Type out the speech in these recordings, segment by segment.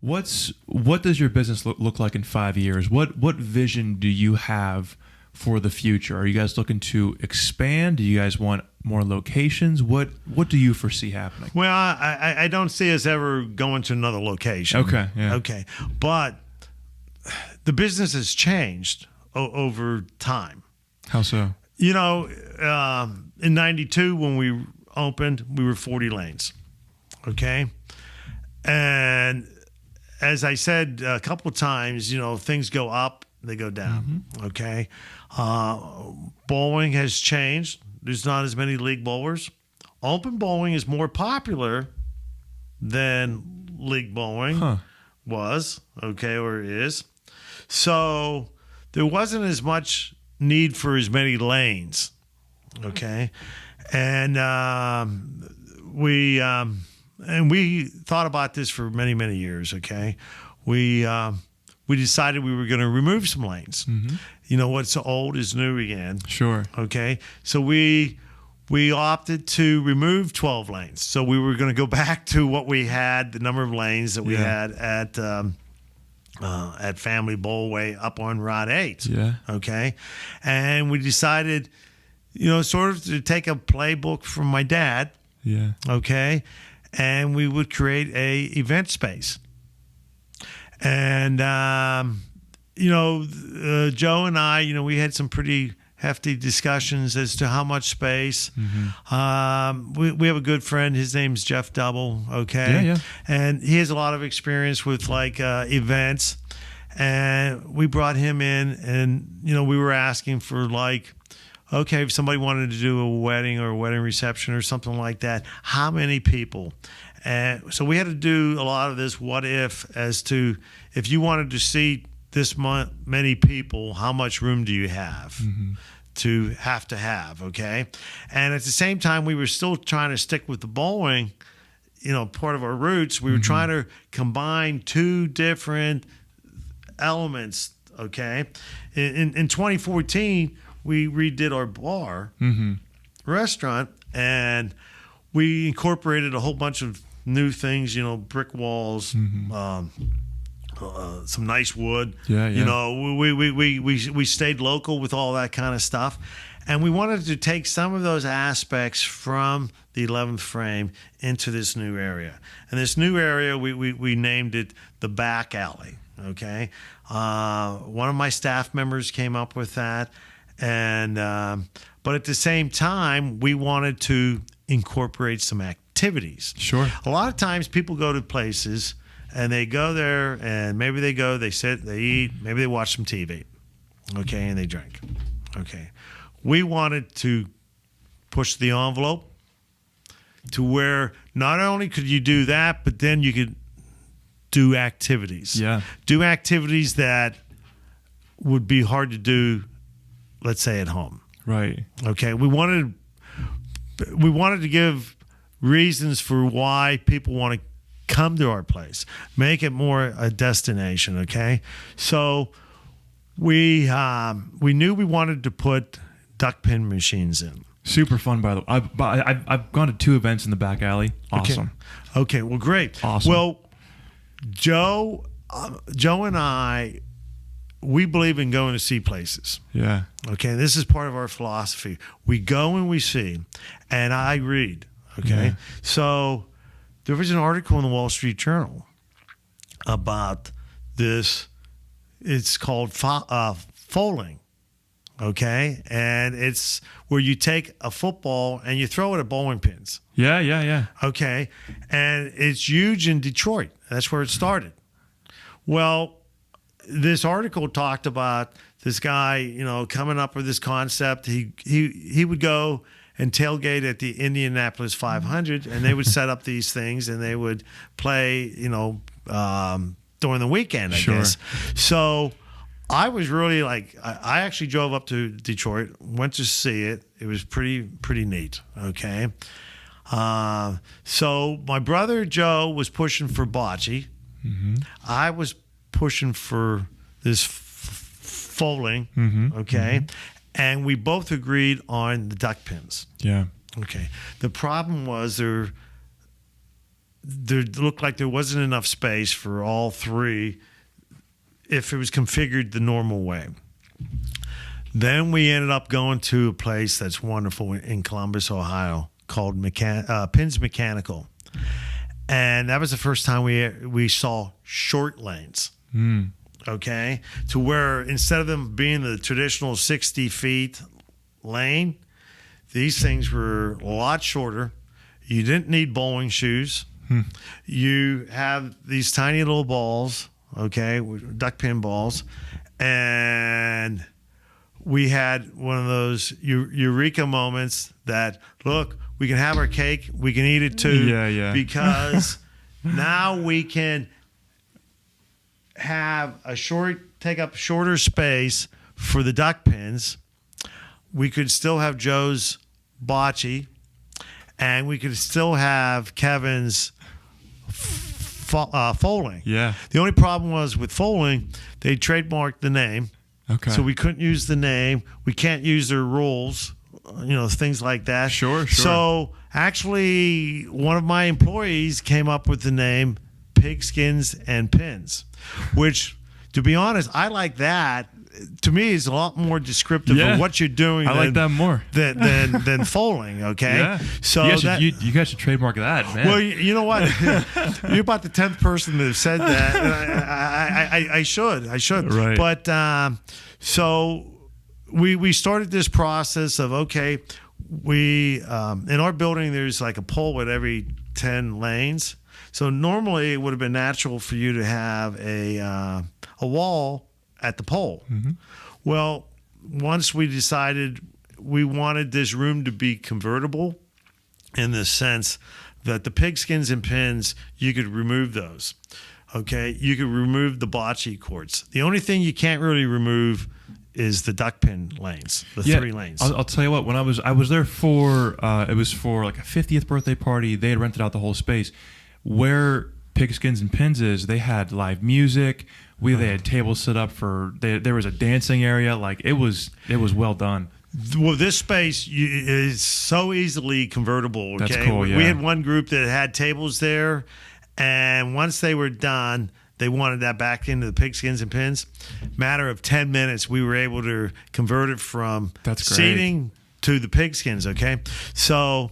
what does your business look like in 5 years? What vision do you have for the future? Are you guys looking to expand? Do you guys want more locations? What do you foresee happening? Well, I don't see us ever going to another location. Okay. Yeah. Okay. But the business has changed over time. How so? You know, in 92, when we opened, we were 40 lanes. Okay. And as I said a couple of times, you know, things go up, they go down. Mm-hmm. Okay. Bowling has changed. There's not as many league bowlers. Open bowling is more popular than league bowling was, okay, or is. So there wasn't as much need for as many lanes, okay? And we thought about this for many, many years, okay? We decided we were going to remove some lanes. Mm-hmm. You know, what's old is new again. Sure. Okay. So we opted to remove 12 lanes. So we were going to go back to what we had, the number of lanes that we had at Family Bowlaway up on Rod 8. Yeah. Okay. And we decided, you know, sort of to take a playbook from my dad. Yeah. Okay. And we would create a event space. And, you know, Joe and I, you know, we had some pretty hefty discussions as to how much space. Mm-hmm. We have a good friend. His name's Jeff Double. Okay. Yeah. And he has a lot of experience with like events. And we brought him in and, you know, we were asking for like, okay, if somebody wanted to do a wedding or a wedding reception or something like that, how many people? And so we had to do a lot of this what if as to if you wanted to seat this many people, how much room do you have to have, okay? And at the same time, we were still trying to stick with the bowling, you know, part of our roots. We were trying to combine two different elements, okay? In 2014, we redid our bar, restaurant, and we incorporated a whole bunch of new things, you know, brick walls, some nice wood. Yeah. You know, we stayed local with all that kind of stuff. And we wanted to take some of those aspects from the 11th frame into this new area. And this new area, we named it the back alley, okay? One of my staff members came up with that. And but at the same time, we wanted to incorporate some activities. Sure. A lot of times people go to places and they go there and maybe they sit, they eat, maybe they watch some TV, okay, and they drink, okay. We wanted to push the envelope to where not only could you do that, but then you could do activities. Yeah. Do activities that would be hard to do, let's say, at home. Right. Okay. We wanted to give reasons for why people want to come to our place, make it more a destination. Okay. So we knew we wanted to put duck pin machines in. Super fun, by the way. I've gone to 2 events in the back alley. Awesome. Okay. Well, great. Awesome. Well, Joe and I, we believe in going to see places. Yeah. Okay. This is part of our philosophy. We go and we see, and I read. Okay. Yeah. So there was an article in the Wall Street Journal about this. It's called foaling. Okay. And it's where you take a football and you throw it at bowling pins. Yeah. Okay. And it's huge in Detroit. That's where it started. Well, this article talked about this guy, you know, coming up with this concept. He would go and tailgate at the Indianapolis 500, and they would set up these things, and they would play, you know, during the weekend, I guess. So I was really like, I actually drove up to Detroit, went to see it. It was pretty neat, okay? So my brother Joe was pushing for bocce. Mm-hmm. I was pushing for this foaling, okay? Mm-hmm. And we both agreed on the duck pins. Yeah. Okay. The problem was there looked like there wasn't enough space for all three if it was configured the normal way. Then we ended up going to a place that's wonderful in Columbus, Ohio, called Pins Mechanical. And that was the first time we saw short lanes. Okay, to where instead of them being the traditional 60 feet lane, these things were a lot shorter. You didn't need bowling shoes. You have these tiny little balls, okay, duck pin balls, and we had one of those eureka moments that, look, we can have our cake, we can eat it too, because now we can have take up shorter space for the duck pins. We could still have Joe's bocce, and we could still have Kevin's foaling. Yeah. The only problem was with foaling, they trademarked the name. Okay. So we couldn't use the name. We can't use their rules, things like that. Sure. So actually, one of my employees came up with the name Pigskins and Pins, which, to be honest, I like that. To me, is a lot more descriptive of what you're doing. I like that more than foaling. Okay, yeah. So you guys should trademark that, man. Well, you know what? You're about the 10th person that have said that. I should. Right. But so we started this process of, okay, we in our building there's like a pole at every 10 lanes. So normally it would have been natural for you to have a wall at the pole. Well, once we decided we wanted this room to be convertible in the sense that the pigskins and pins, you could remove those. Okay, you could remove the bocce courts. The only thing you can't really remove is the duck pin lanes, the 3 lanes. I'll tell you what. When I was there for it was for like a 50th birthday party. They had rented out the whole space. Where Pigskins and Pins is, they had live music. They had tables set up there was a dancing area. Like it was well done. Well, this space is so easily convertible. Okay, That's cool, yeah. We had one group that had tables there, and once they were done, they wanted that back into the Pigskins and Pins. Matter of 10 minutes, we were able to convert it from seating to the Pigskins. Okay, so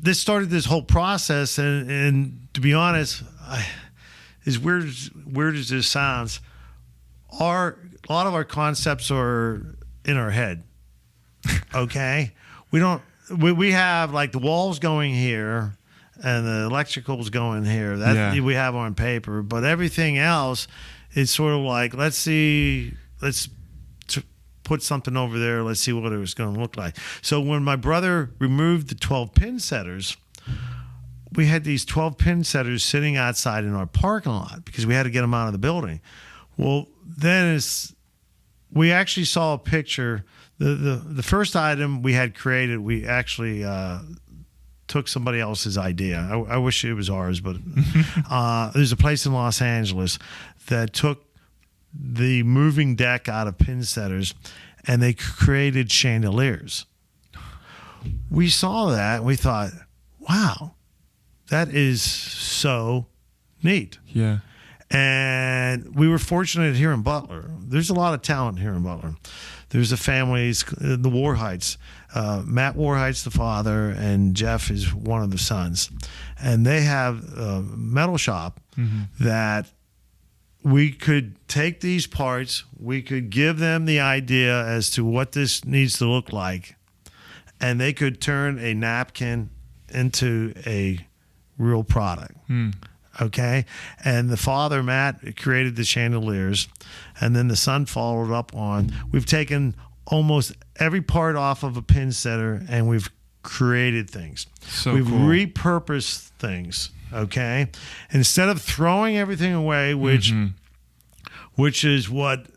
this started this whole process, and to be honest, as weird as this sounds, a lot of our concepts are in our head. Okay, we have like the walls going here and the electricals going here. That we have on paper, but everything else is sort of like, let's put something over there. Let's see what it was going to look like. So when my brother removed the 12 pin setters, we had these 12 pin setters sitting outside in our parking lot because we had to get them out of the building. Well, then we actually saw a picture. The first item we had created, we actually took somebody else's idea. I wish it was ours, but there's a place in Los Angeles that took the moving deck out of pin setters and they created chandeliers. We saw that and we thought, wow, that is so neat. Yeah. And we were fortunate here in Butler. There's a lot of talent here in Butler. There's the families, the Warheights. Matt Warheight's the father, and Jeff is one of the sons. And they have a metal shop that we could take these parts, we could give them the idea as to what this needs to look like, and they could turn a napkin into a real product. Okay, and the father, Matt, created the chandeliers, and then the son followed up on. We've taken almost every part off of a pin setter, and we've created things. We've repurposed things. Okay, instead of throwing everything away, which is what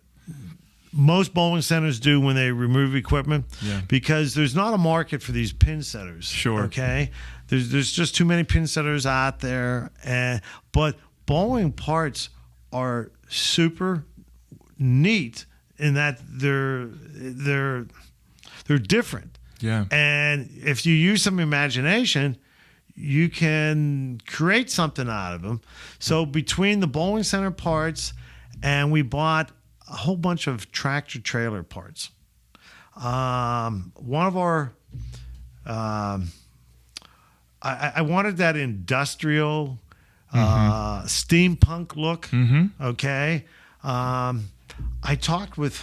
most bowling centers do when they remove equipment, because there's not a market for these pin setters. Sure. Okay. There's just too many pin setters out there, but bowling parts are super neat in that they're different. Yeah. And if you use some imagination, you can create something out of them. So between the bowling center parts, and we bought a whole bunch of tractor trailer parts. One of our, I wanted that industrial steampunk look. Okay. I talked with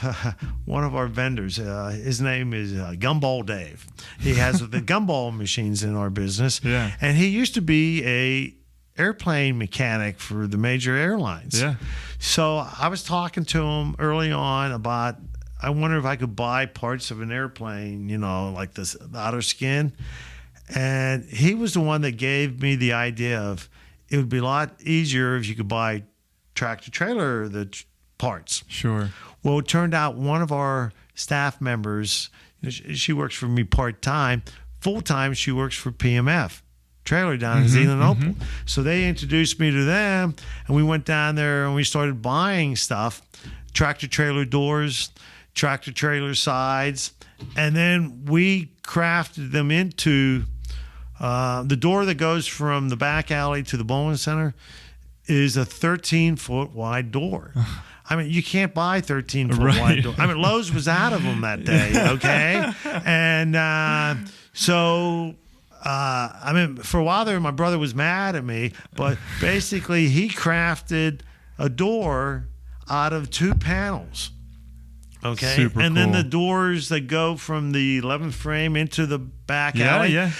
one of our vendors. His name is Gumball Dave. He has the gumball machines in our business. Yeah. And he used to be a airplane mechanic for the major airlines. Yeah. So I was talking to him early on about, I wonder if I could buy parts of an airplane, like the outer skin. And he was the one that gave me the idea of it would be a lot easier if you could buy tractor trailer parts. Sure. Well, it turned out one of our staff members, she works for me part-time. Full-time, she works for PMF trailer down in Zeeland, Opal. So they introduced me to them, and we went down there and we started buying stuff, tractor trailer doors, tractor trailer sides, and then we crafted them into the door that goes from the back alley to the bowling center is a 13-foot wide door. I mean, you can't buy 13-foot wide doors. I mean, Lowe's was out of them that day, okay? And so, I mean, for a while there, my brother was mad at me, but basically he crafted a door out of 2 panels. Okay. Super and then cool. the doors that go from the 11th frame into the back alley,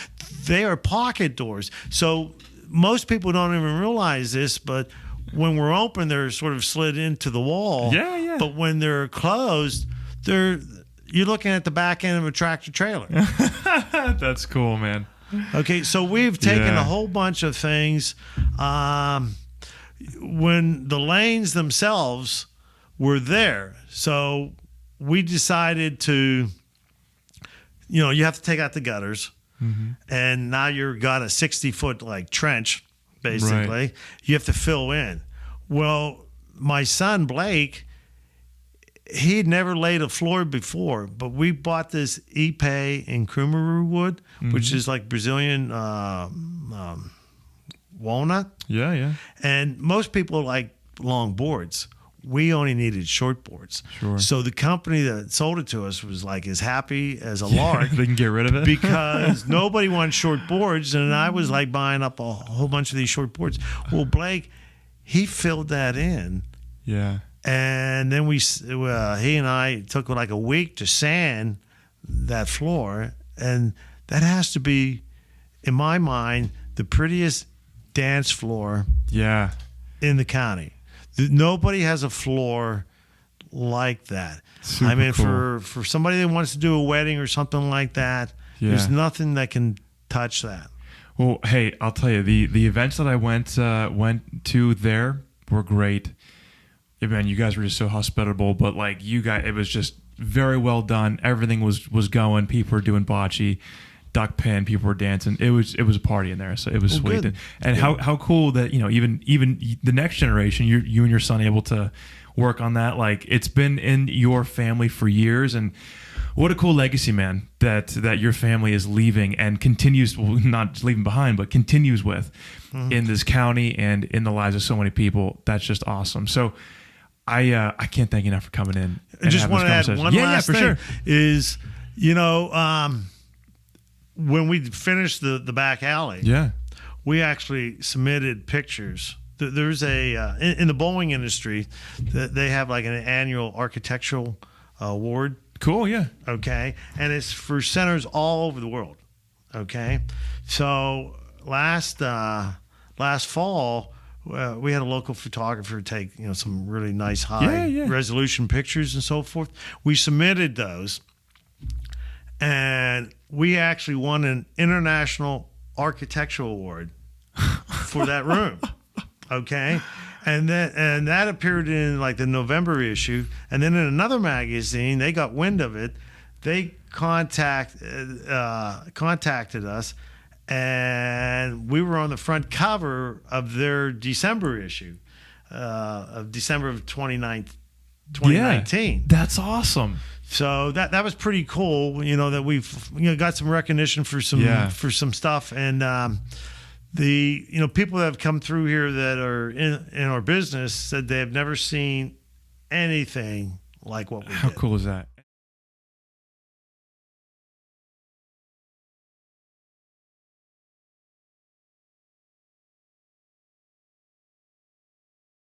they are pocket doors. So most people don't even realize this, but when we're open, they're sort of slid into the wall. Yeah. But when they're closed, you're looking at the back end of a tractor trailer. That's cool, man. Okay, so we've taken a whole bunch of things. When the lanes themselves were there, so we decided to, you have to take out the gutters, and now you've got a 60-foot like trench, basically. Right. You have to fill in. Well, my son Blake, he'd never laid a floor before, but we bought this Ipe and Kumaru wood, which is like Brazilian walnut. Yeah. And most people like long boards. We only needed short boards. Sure. So the company that sold it to us was like as happy as a lark. They can get rid of it. Because nobody wanted short boards, and I was like buying up a whole bunch of these short boards. Well, Blake, he filled that in. Yeah. And then he and I took like a week to sand that floor, and that has to be, in my mind, the prettiest dance floor in the county. Nobody has a floor like that. Super I mean, cool. for somebody that wants to do a wedding or something like that, there's nothing that can touch that. Well, hey, I'll tell you, the events that I went to there were great. Yeah, man, you guys were just so hospitable, but like you guys, it was just very well done. Everything was going. People were doing bocce, duck pin. People were dancing. It was a party in there, so it was sweet. Good. And how cool that even the next generation, you and your son able to work on that. Like it's been in your family for years, and what a cool legacy, man, that your family is leaving and continues, well, not leaving behind, but continues with in this county and in the lives of so many people. That's just awesome. So I can't thank you enough for coming in. I just want to add one last thing. Is, when we finished the back alley, we actually submitted pictures. There's in the bowling industry, they have like an annual architectural award. Cool, yeah. Okay, and it's for centers all over the world. Okay, so last fall, we had a local photographer take some really nice high resolution pictures and so forth. We submitted those, and we actually won an international architectural award for that room. Okay, and that appeared in like the November issue, and then in another magazine, they got wind of it. They contacted us, and we were on the front cover of their December issue of December of 2019. Yeah, that's awesome. So that was pretty cool. That we've got some recognition for some stuff, and People that have come through here that are in our business said they have never seen anything like what we How did. cool is that?